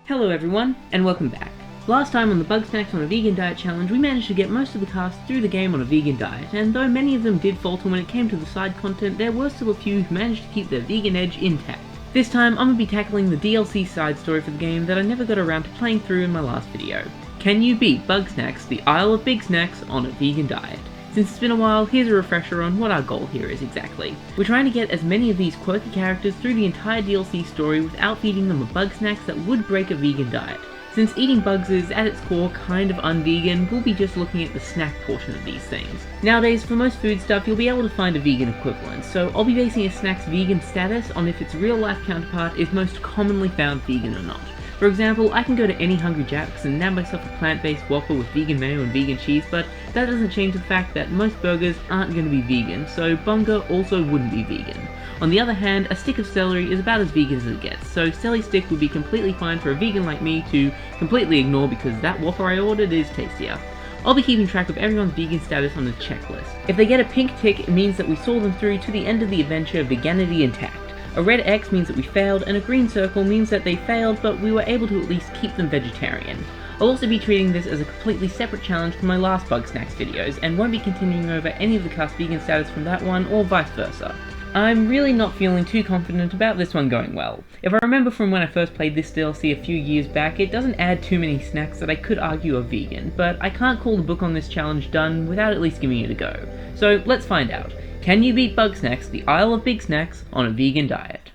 Hello everyone, and welcome back. Last time on the Bugsnax on a Vegan Diet Challenge, we managed to get most of the cast through the game on a vegan diet, and though many of them did falter when it came to the side content, there were still a few who managed to keep their vegan edge intact. This time, I'm going to be tackling the DLC side story for the game that I never got around to playing through in my last video. Can you beat Bugsnax, the Isle of Bigsnax, on a vegan diet? Since it's been a while, here's a refresher on what our goal here is exactly. We're trying to get as many of these quirky characters through the entire DLC story without feeding them a Bugsnax that would break a vegan diet. Since eating bugs is, at its core, kind of un-vegan, we'll be just looking at the snack portion of these things. Nowadays, for most food stuff, you'll be able to find a vegan equivalent, so I'll be basing a snack's vegan status on if its real-life counterpart is most commonly found vegan or not. For example, I can go to any Hungry Jack's and nab myself a plant-based Whopper with vegan mayo and vegan cheese, but that doesn't change the fact that most burgers aren't going to be vegan, so Bunga also wouldn't be vegan. On the other hand, a stick of celery is about as vegan as it gets, so Celi Stick would be completely fine for a vegan like me to completely ignore because that Whopper I ordered is tastier. I'll be keeping track of everyone's vegan status on the checklist. If they get a pink tick, it means that we saw them through to the end of the adventure veganity intact. A red X means that we failed, and a green circle means that they failed, but we were able to at least keep them vegetarian. I'll also be treating this as a completely separate challenge from my last Bugsnax videos, and won't be continuing over any of the cast vegan status from that one, or vice versa. I'm really not feeling too confident about this one going well. If I remember from when I first played this DLC a few years back, it doesn't add too many snacks that I could argue are vegan, but I can't call the book on this challenge done without at least giving it a go. So let's find out. Can you beat Bugsnax, the Isle of Bigsnax, on a vegan diet?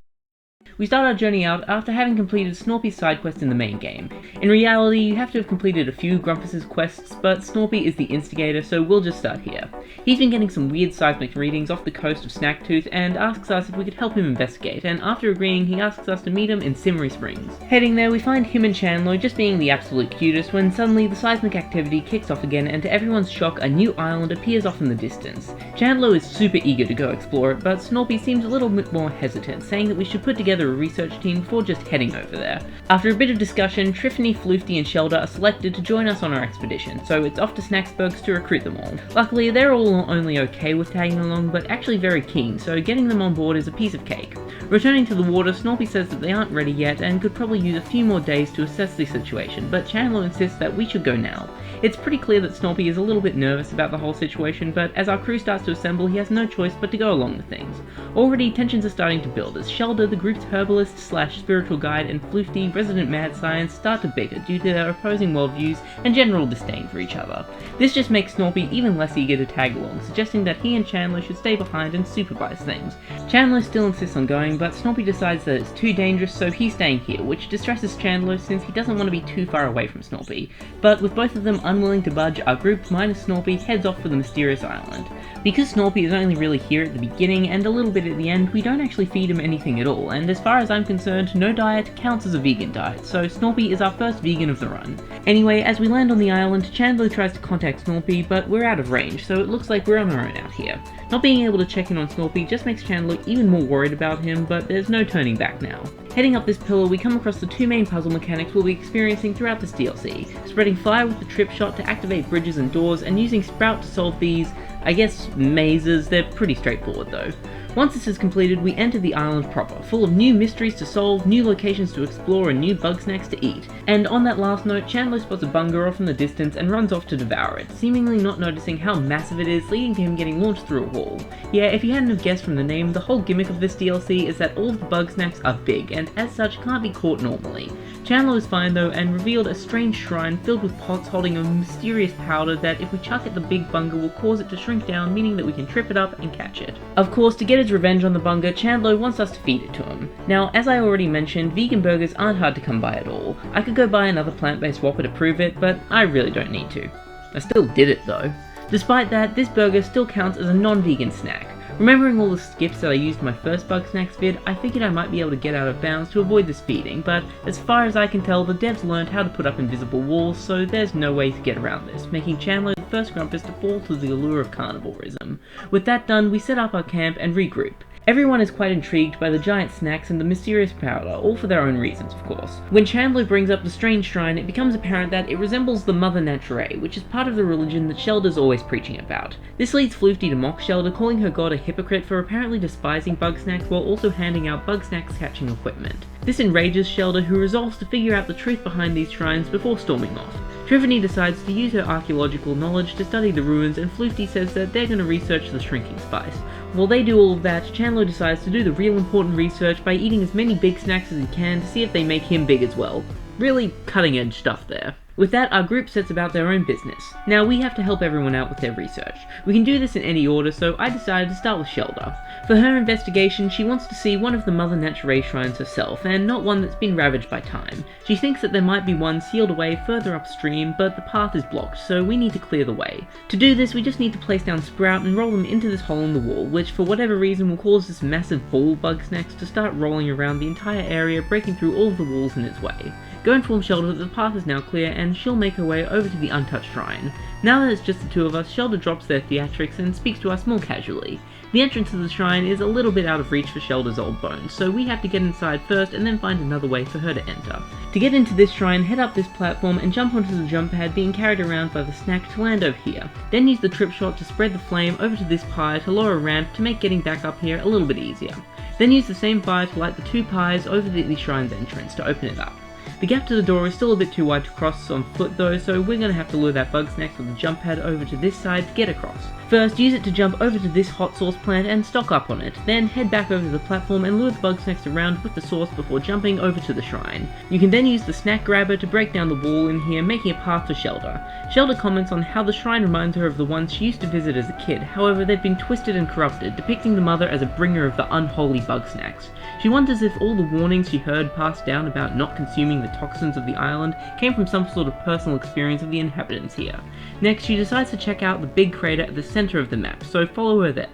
We start our journey out after having completed Snorpy's side quest in the main game. In reality, you have to have completed a few Grumpus's quests, but Snorpy is the instigator, so we'll just start here. He's been getting some weird seismic readings off the coast of Snacktooth and asks us if we could help him investigate, and after agreeing, he asks us to meet him in Simmery Springs. Heading there, we find him and Chandlo just being the absolute cutest when suddenly the seismic activity kicks off again, and to everyone's shock, a new island appears off in the distance. Chandlo is super eager to go explore it, but Snorpy seems a little bit more hesitant, saying that we should put together a research team before just heading over there. After a bit of discussion, Triffany, Floofty, and Shelda are selected to join us on our expedition, so it's off to Snacksburgs to recruit them all. Luckily, they're all not only okay with tagging along, but actually very keen, so getting them on board is a piece of cake. Returning to the water, Snorpy says that they aren't ready yet and could probably use a few more days to assess the situation, but Chandlo insists that we should go now. It's pretty clear that Snorpy is a little bit nervous about the whole situation, but as our crew starts to assemble, he has no choice but to go along with things. Already, tensions are starting to build as Shelda, the group's herbalist slash spiritual guide, and Floofty, resident mad science, start to bicker due to their opposing worldviews and general disdain for each other. This just makes Snorpy even less eager to tag along, suggesting that he and Chandlo should stay behind and supervise things. Chandlo still insists on going, but Snorpy decides that it's too dangerous, so he's staying here, which distresses Chandlo since he doesn't want to be too far away from Snorpy. But with both of them unwilling to budge, our group minus Snorpy heads off for the mysterious island. Because Snorpy is only really here at the beginning and a little bit at the end, we don't actually feed him anything at all, and as far as I'm concerned, no diet counts as a vegan diet, so Snorpy is our first vegan of the run. Anyway, as we land on the island, Chandlo tries to contact Snorpy, but we're out of range, so it looks like we're on our own out here. Not being able to check in on Snorpy just makes Chandlo even more worried about him, but there's no turning back now. Heading up this pillar, we come across the two main puzzle mechanics we'll be experiencing throughout this DLC, spreading fire with the trip shot to activate bridges and doors, and using Sprout to solve these, I guess, mazes. They're pretty straightforward though. Once this is completed, we enter the island proper, full of new mysteries to solve, new locations to explore, and new Bugsnax to eat. And on that last note, Chandlo spots a bunga off in the distance and runs off to devour it, seemingly not noticing how massive it is, leading to him getting launched through a wall. Yeah, if you hadn't have guessed from the name, the whole gimmick of this DLC is that all of the Bugsnax are big, and as such can't be caught normally. Chandlo is fine though, and revealed a strange shrine filled with pots holding a mysterious powder that if we chuck at the big bunga will cause it to shrink down, meaning that we can trip it up and catch it. Of course, to get his revenge on the bunga, Chandlo wants us to feed it to him. Now, as I already mentioned, vegan burgers aren't hard to come by at all. I could go buy another plant-based Whopper to prove it, but I really don't need to. I still did it though. Despite that, this burger still counts as a non-vegan snack. Remembering all the skips that I used in my first Bugsnax vid, I figured I might be able to get out of bounds to avoid this feeding, but as far as I can tell, the devs learned how to put up invisible walls, so there's no way to get around this, making Chandlo the first Grumpus to fall to the allure of carnivorism. With that done, we set up our camp and regroup. Everyone is quite intrigued by the giant snacks and the mysterious powder, all for their own reasons of course. When Chandlo brings up the strange shrine, it becomes apparent that it resembles the Mother Nature, which is part of the religion that Shelda's always preaching about. This leads Floofty to mock Shelda, calling her god a hypocrite for apparently despising Bugsnax while also handing out Bugsnax catching equipment. This enrages Shelda, who resolves to figure out the truth behind these shrines before storming off. Triffany decides to use her archaeological knowledge to study the ruins, and Floofty says that they're going to research the shrinking spice. While they do all of that, Chandlo decides to do the real important research by eating as many bigsnax as he can to see if they make him big as well. Really cutting edge stuff there. With that, our group sets about their own business. Now, we have to help everyone out with their research. We can do this in any order, so I decided to start with Shelda. For her investigation, she wants to see one of the Mother Nature shrines herself, and not one that's been ravaged by time. She thinks that there might be one sealed away further upstream, but the path is blocked, so we need to clear the way. To do this, we just need to place down Sprout and roll them into this hole in the wall, which for whatever reason will cause this massive ball Bugsnax to start rolling around the entire area, breaking through all of the walls in its way. Go inform Shelda that the path is now clear, and she'll make her way over to the untouched shrine. Now that it's just the two of us, Shelda drops their theatrics and speaks to us more casually. The entrance to the shrine is a little bit out of reach for Shelda's old bones, so we have to get inside first and then find another way for her to enter. To get into this shrine, head up this platform and jump onto the jump pad being carried around by the snack to land over here. Then use the trip shot to spread the flame over to this pie to lower a ramp to make getting back up here a little bit easier. Then use the same fire to light the two pies over the shrine's entrance to open it up. The gap to the door is still a bit too wide to cross on foot though, so we're going to have to lure that Bugsnax with the jump pad over to this side to get across. First, use it to jump over to this hot sauce plant and stock up on it, then head back over to the platform and lure the Bugsnax around with the sauce before jumping over to the shrine. You can then use the snack grabber to break down the wall in here, making a path for Shelda. Shelda comments on how the shrine reminds her of the ones she used to visit as a kid, however they've been twisted and corrupted, depicting the mother as a bringer of the unholy Bugsnax. She wonders if all the warnings she heard passed down about not consuming the toxins of the island came from some sort of personal experience of the inhabitants here. Next, she decides to check out the big crater at the center of the map, so follow her there.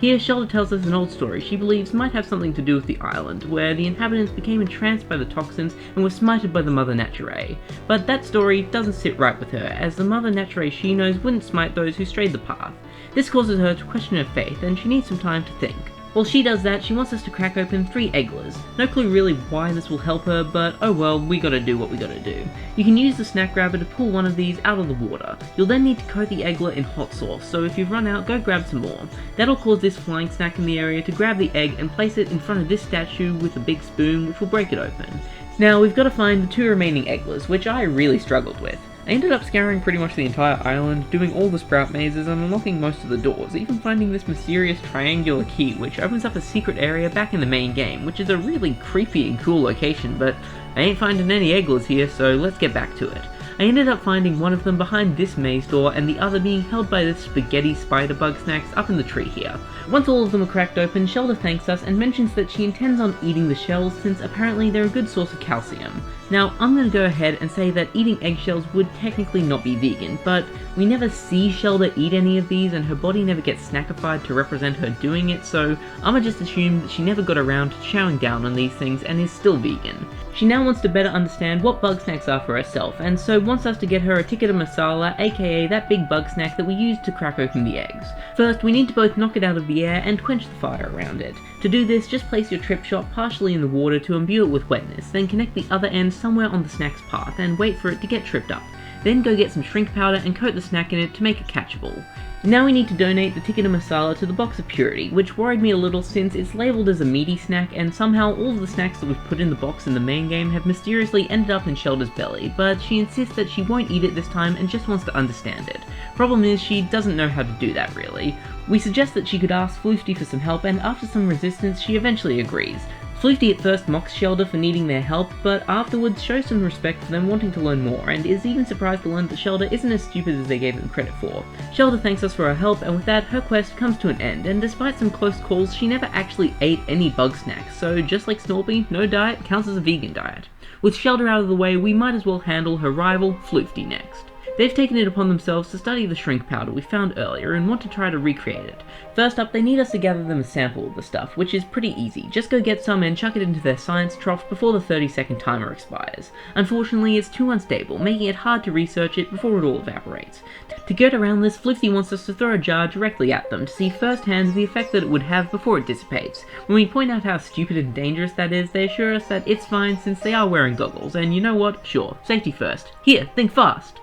Here, Shelda tells us an old story she believes might have something to do with the island, where the inhabitants became entranced by the toxins and were smited by the Mother Nature. But that story doesn't sit right with her, as the Mother Nature she knows wouldn't smite those who strayed the path. This causes her to question her faith, and she needs some time to think. While she does that, she wants us to crack open 3 egglers. No clue really why this will help her, but oh well, we gotta do what we gotta do. You can use the snack grabber to pull one of these out of the water. You'll then need to coat the eggler in hot sauce, so if you've run out, go grab some more. That'll cause this flying snack in the area to grab the egg and place it in front of this statue with a big spoon, which will break it open. Now, we've got to find the 2 remaining egglers, which I really struggled with. I ended up scouring pretty much the entire island, doing all the sprout mazes and unlocking most of the doors, even finding this mysterious triangular key which opens up a secret area back in the main game, which is a really creepy and cool location, but I ain't finding any egglers here, so let's get back to it. I ended up finding one of them behind this maze door and the other being held by this spaghetti spider Bugsnax up in the tree here. Once all of them are cracked open, Shelda thanks us and mentions that she intends on eating the shells since apparently they're a good source of calcium. Now, I'm going to go ahead and say that eating eggshells would technically not be vegan, but we never see Shelda eat any of these and her body never gets snackified to represent her doing it, so I'ma just assume that she never got around to chowing down on these things and is still vegan. She now wants to better understand what Bugsnax are for herself, and so wants us to get her a tikka masala, aka that big bug snack that we used to crack open the eggs. First, we need to both knock it out of the air and quench the fire around it. To do this, just place your trip shot partially in the water to imbue it with wetness, then connect the other end somewhere on the snack's path and wait for it to get tripped up. Then go get some shrink powder and coat the snack in it to make it catchable. Now we need to donate the tikka masala to the Box of Purity, which worried me a little since it's labelled as a meaty snack and somehow all of the snacks that we've put in the box in the main game have mysteriously ended up in Shelda's belly, but she insists that she won't eat it this time and just wants to understand it. Problem is, she doesn't know how to do that really. We suggest that she could ask Floofty for some help, and after some resistance she eventually agrees. Floofty at first mocks Shelda for needing their help, but afterwards shows some respect for them wanting to learn more, and is even surprised to learn that Shelda isn't as stupid as they gave them credit for. Shelda thanks us for her help, and with that, her quest comes to an end, and despite some close calls, she never actually ate any Bugsnax, so just like Snorpy, no diet counts as a vegan diet. With Shelda out of the way, we might as well handle her rival, Floofty, next. They've taken it upon themselves to study the shrink powder we found earlier and want to try to recreate it. First up, they need us to gather them a sample of the stuff, which is pretty easy. Just go get some and chuck it into their science trough before the 30-second timer expires. Unfortunately, it's too unstable, making it hard to research it before it all evaporates. To get around this, Floofty wants us to throw a jar directly at them to see firsthand the effect that it would have before it dissipates. When we point out how stupid and dangerous that is, they assure us that it's fine since they are wearing goggles, and you know what? Sure, safety first. Here, think fast!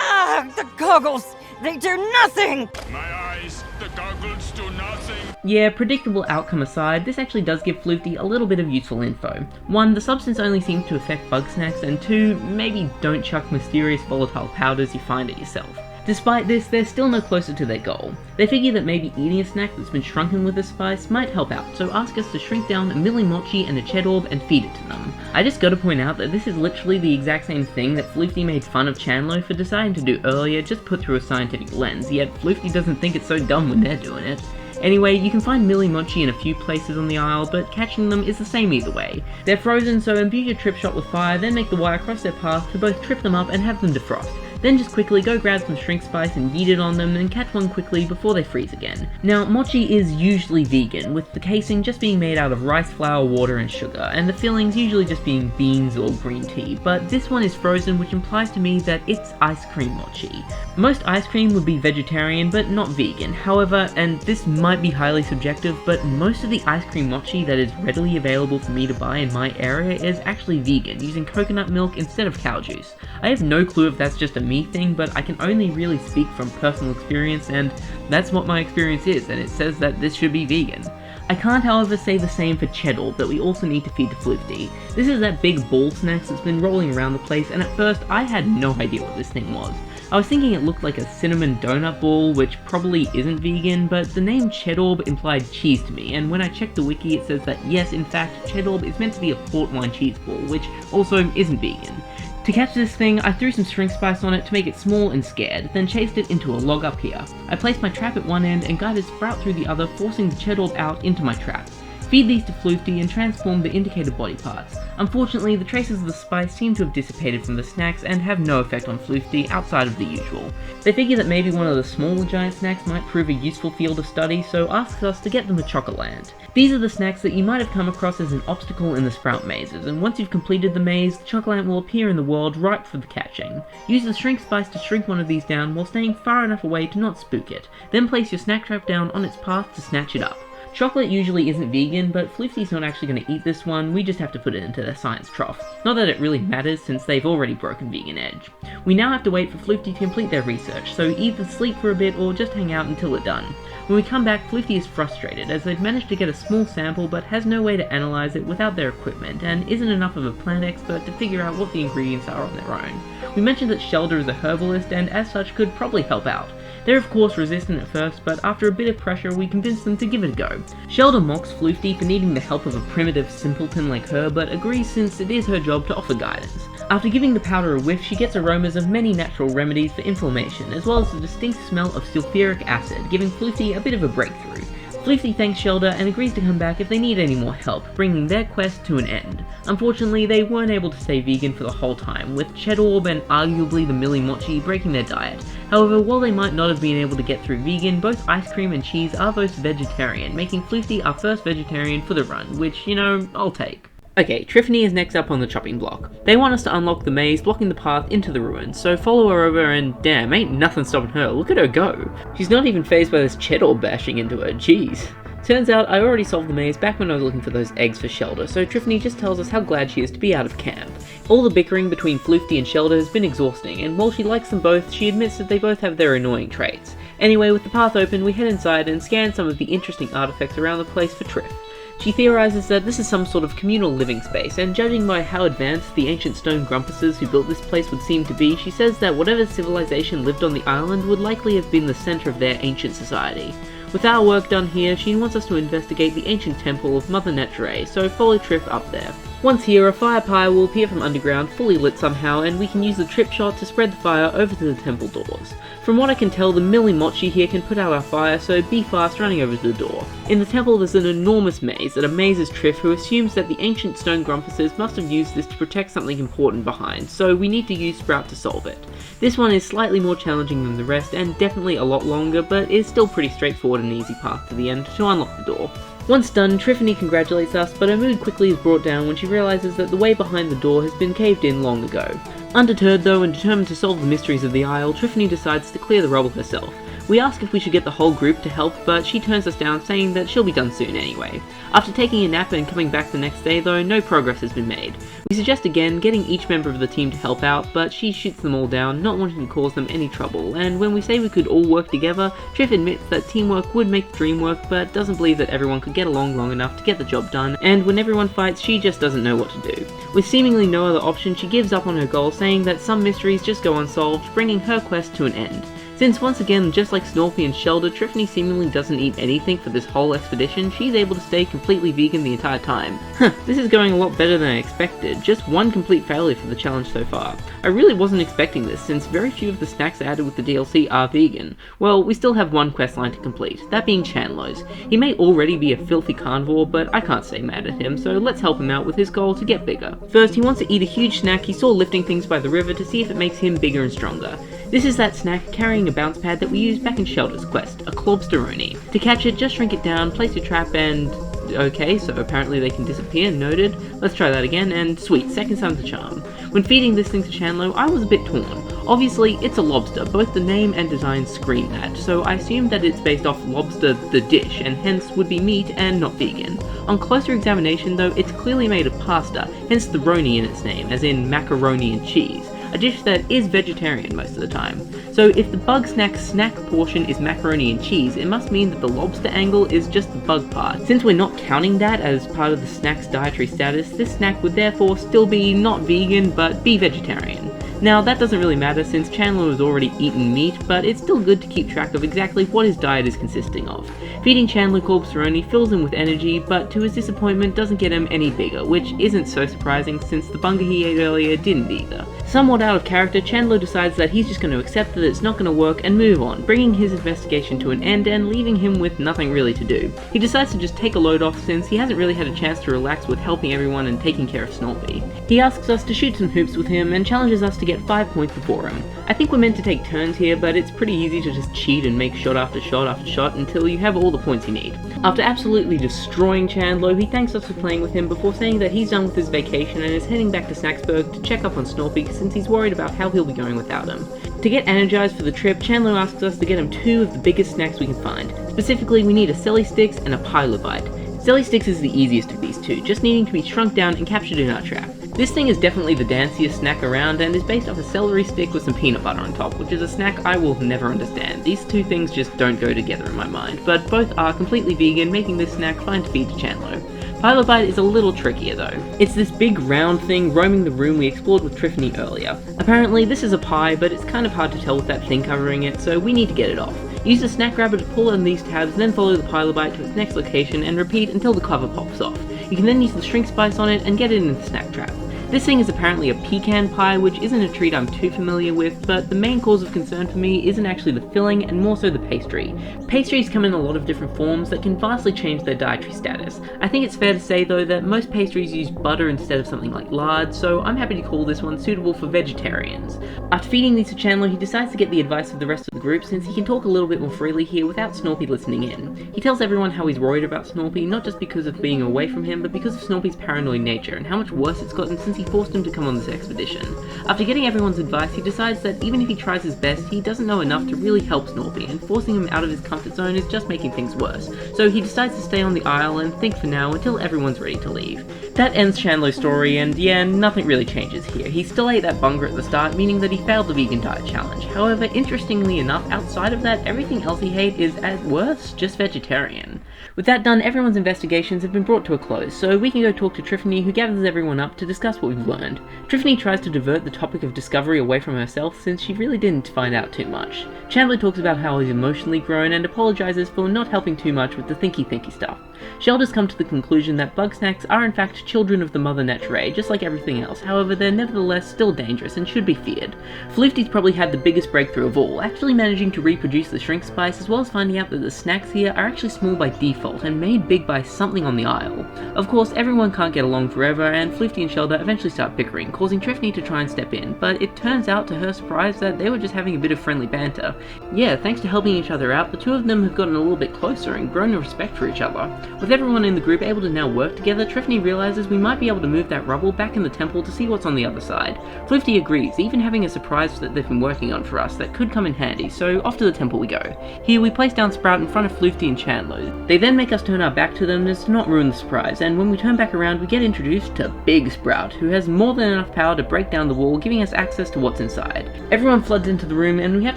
Ah, the goggles! They do nothing! My eyes, the goggles do nothing! Yeah, predictable outcome aside, this actually does give Floofty a little bit of useful info. 1, the substance only seems to affect Bugsnax, and 2, maybe don't chuck mysterious volatile powders you find it yourself. Despite this, they're still no closer to their goal. They figure that maybe eating a snack that's been shrunken with this spice might help out, so ask us to shrink down a milli mochi and a Cheddaboardle and feed it to them. I just gotta point out that this is literally the exact same thing that Floofty made fun of Chandlo for deciding to do earlier, just put through a scientific lens, yet Floofty doesn't think it's so dumb when they're doing it. Anyway, you can find milli mochi in a few places on the aisle, but catching them is the same either way. They're frozen, so imbue your trip shot with fire, then make the wire cross their path to both trip them up and have them defrost. Then just quickly go grab some shrink spice and yeet it on them and catch one quickly before they freeze again. Now, mochi is usually vegan, with the casing just being made out of rice flour, water and sugar, and the fillings usually just being beans or green tea, but this one is frozen, which implies to me that it's ice cream mochi. Most ice cream would be vegetarian, but not vegan. However, and this might be highly subjective, but most of the ice cream mochi that is readily available for me to buy in my area is actually vegan, using coconut milk instead of cow juice. I have no clue if that's just a me thing, but I can only really speak from personal experience, and that's what my experience is, and it says that this should be vegan. I can't however say the same for Cheddaboardle that we also need to feed to Floofty. This is that big Bugsnax that's been rolling around the place, and at first I had no idea what this thing was. I was thinking it looked like a cinnamon donut ball, which probably isn't vegan, but the name Cheddaboardle implied cheese to me, and when I checked the wiki it says that yes, in fact, Cheddaboardle is meant to be a port wine cheese ball, which also isn't vegan. To catch this thing, I threw some shrink spice on it to make it small and scared, then chased it into a log up here. I placed my trap at one end and guided Sprout through the other, forcing the Cheddaboardle out into my trap. Feed these to Floofty and transform the indicated body parts. Unfortunately, the traces of the spice seem to have dissipated from the snacks and have no effect on Floofty outside of the usual. They figure that maybe one of the smaller giant snacks might prove a useful field of study, so asks us to get them a Chocoland. These are the snacks that you might have come across as an obstacle in the Sprout mazes, and once you've completed the maze, the Chocoland will appear in the world ripe for the catching. Use the shrink spice to shrink one of these down while staying far enough away to not spook it, then place your snack trap down on its path to snatch it up. Chocolate usually isn't vegan, but Floofty's not actually going to eat this one, we just have to put it into their science trough. Not that it really matters since they've already broken vegan edge. We now have to wait for Floofty to complete their research, so either sleep for a bit or just hang out until they're done. When we come back, Floofty is frustrated as they've managed to get a small sample but has no way to analyze it without their equipment, and isn't enough of a plant expert to figure out what the ingredients are on their own. We mentioned that Shelda is a herbalist and as such could probably help out. They're of course resistant at first, but after a bit of pressure we convince them to give it a go. Shelda mocks Floofty for needing the help of a primitive simpleton like her, but agrees since it is her job to offer guidance. After giving the powder a whiff, she gets aromas of many natural remedies for inflammation, as well as the distinct smell of sulfuric acid, giving Floofty a bit of a breakthrough. Floofty thanks Shelda and agrees to come back if they need any more help, bringing their quest to an end. Unfortunately, they weren't able to stay vegan for the whole time, with Cheddaboardle and arguably the milli mochi breaking their diet. However, while they might not have been able to get through vegan, both ice cream and cheese are both vegetarian, making Floofty our first vegetarian for the run, which, you know, I'll take. Okay, Triffany is next up on the chopping block. They want us to unlock the maze, blocking the path into the ruins, so follow her over and damn, ain't nothing stopping her, look at her go. She's not even fazed by this Cheddaboardle bashing into her, jeez. Turns out I already solved the maze back when I was looking for those eggs for Shelda, so Triffany just tells us how glad she is to be out of camp. All the bickering between Floofty and Shelda has been exhausting, and while she likes them both, she admits that they both have their annoying traits. Anyway, with the path open, we head inside and scan some of the interesting artifacts around the place for Triff. She theorizes that this is some sort of communal living space, and judging by how advanced the ancient stone grumpuses who built this place would seem to be, she says that whatever civilization lived on the island would likely have been the center of their ancient society. With our work done here, she wants us to investigate the ancient temple of Mother Nature, so follow Triff up there. Once here, a fire pyre will appear from underground, fully lit somehow, and we can use the trip shot to spread the fire over to the temple doors. From what I can tell, the Millie Mochi here can put out our fire, so be fast running over to the door. In the temple there's an enormous maze that amazes Triff, who assumes that the ancient stone grumpuses must have used this to protect something important behind, so we need to use Sprout to solve it. This one is slightly more challenging than the rest and definitely a lot longer, but is still pretty straightforward and easy path to the end to unlock the door. Once done, Triffany congratulates us, but her mood quickly is brought down when she realises that the way behind the door has been caved in long ago. Undeterred though and determined to solve the mysteries of the aisle, Triffany decides to clear the rubble herself. We ask if we should get the whole group to help, but she turns us down, saying that she'll be done soon anyway. After taking a nap and coming back the next day though, no progress has been made. We suggest again getting each member of the team to help out, but she shoots them all down, not wanting to cause them any trouble, and when we say we could all work together, Triff admits that teamwork would make the dream work, but doesn't believe that everyone could get along long enough to get the job done, and when everyone fights, she just doesn't know what to do. With seemingly no other option, she gives up on her goal, saying that some mysteries just go unsolved, bringing her quest to an end. Since once again, just like Snorpy and Shelda, Triffany seemingly doesn't eat anything for this whole expedition, she's able to stay completely vegan the entire time. This is going a lot better than I expected, just one complete failure for the challenge so far. I really wasn't expecting this, since very few of the snacks added with the DLC are vegan. Well, we still have one questline to complete, that being Chandlo's. He may already be a filthy carnivore, but I can't stay mad at him, so let's help him out with his goal to get bigger. First, he wants to eat a huge snack he saw lifting things by the river to see if it makes him bigger and stronger. This is that snack carrying a bounce pad that we used back in Shelda's quest, a Clobsteroni. To catch it, just shrink it down, place your trap, and... okay, so apparently they can disappear, noted. Let's try that again, and sweet, second time's a charm. When feeding this thing to Chandlo, I was a bit torn. Obviously, it's a lobster, both the name and design scream that, so I assumed that it's based off lobster the dish, and hence would be meat and not vegan. On closer examination though, it's clearly made of pasta, hence the roni in its name, as in macaroni and cheese. A dish that is vegetarian most of the time. So if the Bugsnax snack portion is macaroni and cheese, it must mean that the lobster angle is just the bug part. Since we're not counting that as part of the snack's dietary status, this snack would therefore still be not vegan, but be vegetarian. Now that doesn't really matter since Chandlo has already eaten meat, but it's still good to keep track of exactly what his diet is consisting of. Feeding Chandlo Clobsteroni fills him with energy, but to his disappointment doesn't get him any bigger, which isn't so surprising since the bunga he ate earlier didn't either. Somewhat out of character, Chandlo decides that he's just going to accept that it's not going to work and move on, bringing his investigation to an end and leaving him with nothing really to do. He decides to just take a load off since he hasn't really had a chance to relax with helping everyone and taking care of Snorpy. He asks us to shoot some hoops with him and challenges us to get 5 points before him. I think we're meant to take turns here, but it's pretty easy to just cheat and make shot after shot after shot until you have all the points you need. After absolutely destroying Chandlo, he thanks us for playing with him before saying that he's done with his vacation and is heading back to Snacksburg to check up on Snorpy since he's worried about how he'll be going without him. To get energized for the trip, Chandlo asks us to get him 2 of the biggest snacks we can find. Specifically, we need a Celly Sticks and a Pilobite. Celly Sticks is the easiest of these two, just needing to be shrunk down and captured in our trap. This thing is definitely the danciest snack around and is based off a celery stick with some peanut butter on top, which is a snack I will never understand. These two things just don't go together in my mind, but both are completely vegan, making this snack fine to feed to Chandlo. Pilobite is a little trickier though. It's this big round thing roaming the room we explored with Triffany earlier. Apparently this is a pie, but it's kind of hard to tell with that thing covering it, so we need to get it off. Use the snack grabber to pull on these tabs, then follow the Pilobite to its next location and repeat until the cover pops off. You can then use the shrink spice on it and get it in the snack trap. This thing is apparently a pecan pie, which isn't a treat I'm too familiar with, but the main cause of concern for me isn't actually the filling and more so the pastry. Pastries come in a lot of different forms that can vastly change their dietary status. I think it's fair to say though that most pastries use butter instead of something like lard, so I'm happy to call this one suitable for vegetarians. After feeding these to Chandlo, he decides to get the advice of the rest of the group since he can talk a little bit more freely here without Snorpy listening in. He tells everyone how he's worried about Snorpy, not just because of being away from him, but because of Snorpy's paranoid nature and how much worse it's gotten since he forced him to come on this expedition. After getting everyone's advice, he decides that even if he tries his best, he doesn't know enough to really help Snorpy, and forcing him out of his comfort zone is just making things worse. So he decides to stay on the isle and think for now until everyone's ready to leave. That ends Chandlo's story, and yeah, nothing really changes here. He still ate that bunga at the start, meaning that he failed the vegan diet challenge. However, interestingly enough, outside of that, everything else he ate is, at worst, just vegetarian. With that done, everyone's investigations have been brought to a close, so we can go talk to Triffany, who gathers everyone up to discuss what we've learned. Triffany tries to divert the topic of discovery away from herself, since she really didn't find out too much. Chandlo talks about how he's emotionally grown and apologizes for not helping too much with the thinky stuff. Shelda's come to the conclusion that bugsnaxs are in fact children of the Mother Nature, just like everything else, however they're nevertheless still dangerous and should be feared. Floofty's probably had the biggest breakthrough of all, actually managing to reproduce the shrink spice, as well as finding out that the snacks here are actually small by default and made big by something on the aisle. Of course, everyone can't get along forever, and Floofty and Shelda eventually start bickering, causing Triffany to try and step in, but it turns out to her surprise that they were just having a bit of friendly banter. Yeah, thanks to helping each other out, the two of them have gotten a little bit closer and grown a respect for each other. With everyone in the group able to now work together, Triffany realizes we might be able to move that rubble back in the temple to see what's on the other side. Floofty agrees, even having a surprise that they've been working on for us that could come in handy, so off to the temple we go. Here we place down Sprout in front of Floofty and Chandlo. They then make us turn our back to them as to not ruin the surprise, and when we turn back around we get introduced to Big Sprout, who has more than enough power to break down the wall, giving us access to what's inside. Everyone floods into the room and we have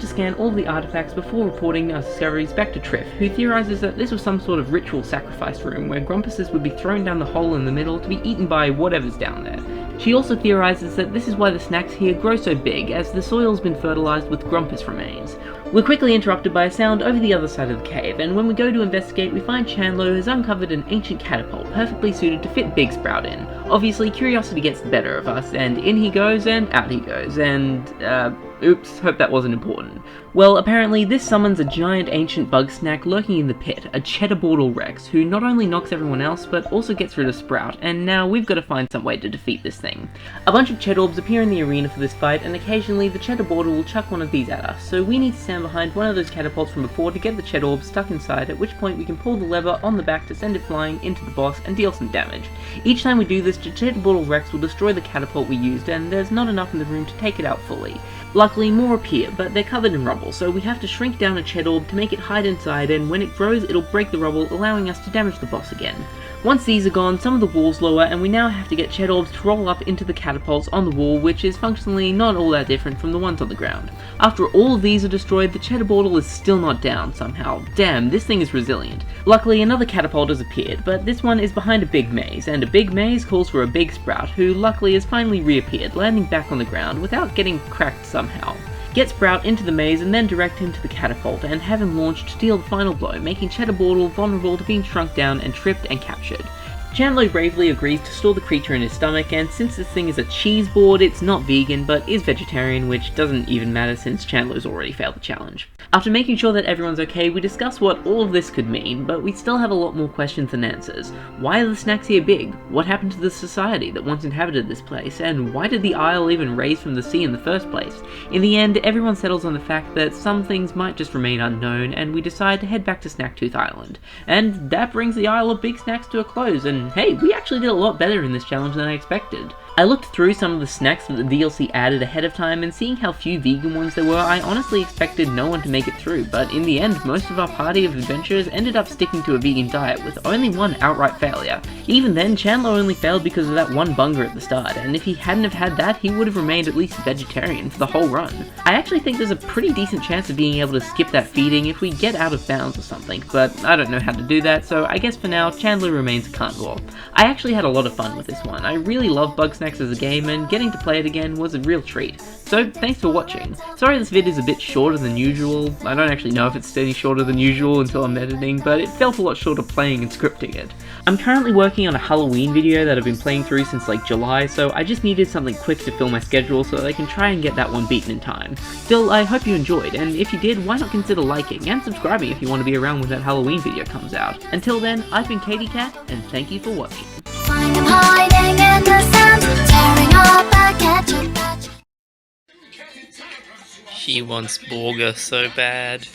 to scan all the artifacts before reporting our discoveries back to Triff, who theorizes that this was some sort of ritual sacrifice room where grumpuses would be thrown down the hole in the middle to be eaten by whatever's down there. She also theorizes that this is why the snacks here grow so big, as the soil's been fertilized with grumpus remains. We're quickly interrupted by a sound over the other side of the cave, and when we go to investigate we find Chandlo has uncovered an ancient catapult perfectly suited to fit Big Sprout in. Obviously curiosity gets the better of us, and in he goes and out he goes, and oops, hope that wasn't important. Well, apparently this summons a giant ancient bug snack lurking in the pit, a Cheddaboardle Rex, who not only knocks everyone else, but also gets rid of Sprout, and now we've got to find some way to defeat this thing. A bunch of Cheddaborbs appear in the arena for this fight, and occasionally the Cheddaboardle will chuck one of these at us, so we need to stand behind one of those catapults from before to get the Cheddorb stuck inside, at which point we can pull the lever on the back to send it flying into the boss and deal some damage. Each time we do this, the Cheddaboardle Rex will destroy the catapult we used, and there's not enough in the room to take it out fully. Luckily, more appear, but they're covered in rubble, so we have to shrink down a Cheddaborb to make it hide inside, and when it grows, it'll break the rubble, allowing us to damage the boss again. Once these are gone, some of the walls lower, and we now have to get Cheddaborbs to roll up into the catapults on the wall, which is functionally not all that different from the ones on the ground. After all of these are destroyed, the Cheddaboardle is still not down somehow. Damn, this thing is resilient. Luckily, another catapult has appeared, but this one is behind a big maze, and a big maze calls for a Big Sprout, who luckily has finally reappeared, landing back on the ground without getting cracked somehow. Get Sprout into the maze and then direct him to the catapult and have him launched to deal the final blow, making Cheddaboardle vulnerable to being shrunk down and tripped and captured. Chandlo bravely agrees to store the creature in his stomach, and since this thing is a cheese board, it's not vegan but is vegetarian, which doesn't even matter since Chandlo's already failed the challenge. After making sure that everyone's okay, we discuss what all of this could mean, but we still have a lot more questions than answers. Why are the snacks here big? What happened to the society that once inhabited this place? And why did the isle even raise from the sea in the first place? In the end, everyone settles on the fact that some things might just remain unknown, and we decide to head back to Snacktooth Island. And that brings the Isle of Big Snacks to a close, and hey, we actually did a lot better in this challenge than I expected. I looked through some of the snacks that the DLC added ahead of time, and seeing how few vegan ones there were, I honestly expected no one to make it through, but in the end, most of our party of adventurers ended up sticking to a vegan diet with only one outright failure. Even then, Chandlo only failed because of that one bunger at the start, and if he hadn't have had that, he would have remained at least vegetarian for the whole run. I actually think there's a pretty decent chance of being able to skip that feeding if we get out of bounds or something, but I don't know how to do that, so I guess for now, Chandlo remains a carnivore. I actually had a lot of fun with this one. I really love Bugsnax as a game, and getting to play it again was a real treat. So thanks for watching. Sorry this vid is a bit shorter than usual. I don't actually know if it's any shorter than usual until I'm editing, but it felt a lot shorter playing and scripting it. I'm currently working on a Halloween video that I've been playing through since like July, so I just needed something quick to fill my schedule so that I can try and get that one beaten in time. Still, I hope you enjoyed, and if you did, why not consider liking and subscribing if you want to be around when that Halloween video comes out. Until then, I've been Katie Cat, and thank you for watching. Find them hiding in the sand, tearing up a ketchup patch. She wants burger so bad.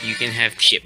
You can have chip.